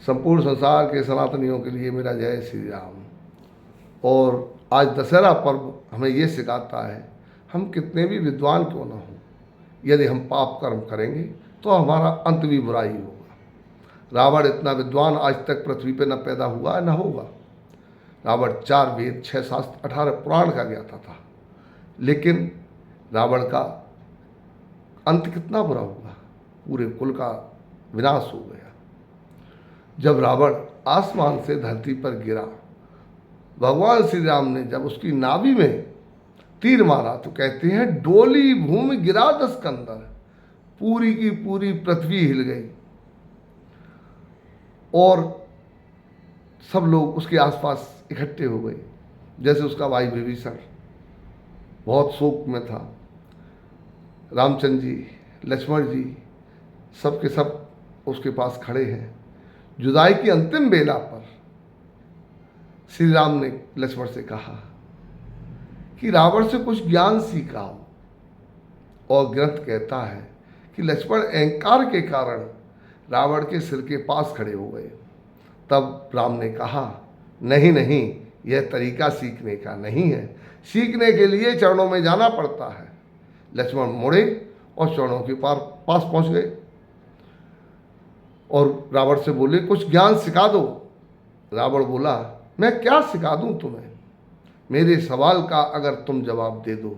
संपूर्ण संसार के सनातनियों के लिए मेरा जय श्री राम। और आज दशहरा पर्व हमें ये सिखाता है, हम कितने भी विद्वान क्यों न हों, यदि हम पाप कर्म करेंगे तो हमारा अंत भी बुराई होगा। रावण इतना विद्वान आज तक पृथ्वी पर न पैदा हुआ न होगा। रावण 4 वेद 6 शास्त्र 18 पुराण का ज्ञाता था, लेकिन रावण का अंत कितना बुरा हुआ, पूरे कुल का विनाश हो गया। जब रावण आसमान से धरती पर गिरा, भगवान श्री राम ने जब उसकी नाभि में तीर मारा तो कहते हैं डोली भूमि गिरा 10 कंदर, पूरी की पूरी पृथ्वी हिल गई और सब लोग उसके आसपास इकट्ठे हो गए। जैसे उसका भाई विभीषण बहुत शोक में था, रामचंद्र जी, लक्ष्मण जी सब के सब उसके पास खड़े हैं। जुदाई की अंतिम बेला पर श्री राम ने लक्ष्मण से कहा कि रावण से कुछ ज्ञान सीखा हो, और ग्रंथ कहता है कि लक्ष्मण अहंकार के कारण रावण के सिर के पास खड़े हो गए। तब राम ने कहा नहीं नहीं, यह तरीका सीखने का नहीं है, सीखने के लिए चरणों में जाना पड़ता है। लक्ष्मण मुड़े और चरणों के पास पहुंच गए और रावण से बोले कुछ ज्ञान सिखा दो। रावण बोला मैं क्या सिखा दूं तुम्हें, मेरे सवाल का अगर तुम जवाब दे दो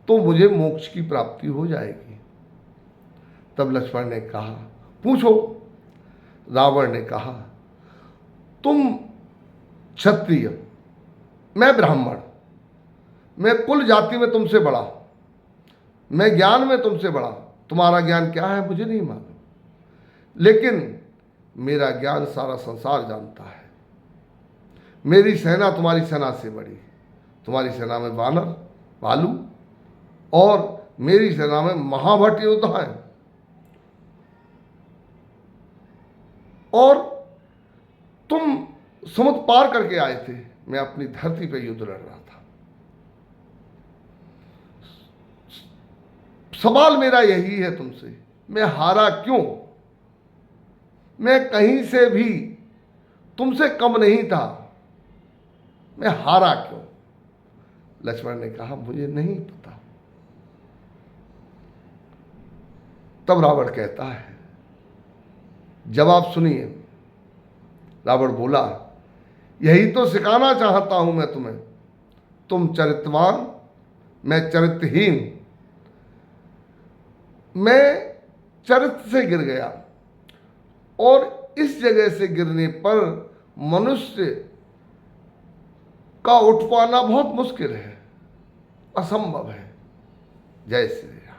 तो मुझे मोक्ष की प्राप्ति हो जाएगी। तब लक्ष्मण ने कहा पूछो। रावण ने कहा तुम क्षत्रिय, मैं ब्राह्मण, मैं कुल जाति में तुमसे बड़ा, मैं ज्ञान में तुमसे बड़ा, तुम्हारा ज्ञान क्या है मुझे नहीं मालूम, लेकिन मेरा ज्ञान सारा संसार जानता है। मेरी सेना तुम्हारी सेना से बड़ी, तुम्हारी सेना में वानर, भालू और मेरी सेना में महाभट योद्धा हैं, और तुम समुद्र पार करके आए थे, मैं अपनी धरती पर युद्ध लड़ रहा था। सवाल मेरा यही है तुमसे, मैं हारा क्यों? मैं कहीं से भी तुमसे कम नहीं था, मैं हारा क्यों? लक्ष्मण ने कहा मुझे नहीं पता। तब रावण कहता है जवाब सुनिए। रावण बोला यही तो सिखाना चाहता हूं मैं तुम्हें, तुम चरित्रवान, मैं चरित्रहीन। मैं चरित्र से गिर गया और इस जगह से गिरने पर मनुष्य का उठ पाना बहुत मुश्किल है, असंभव है। जय श्री राम।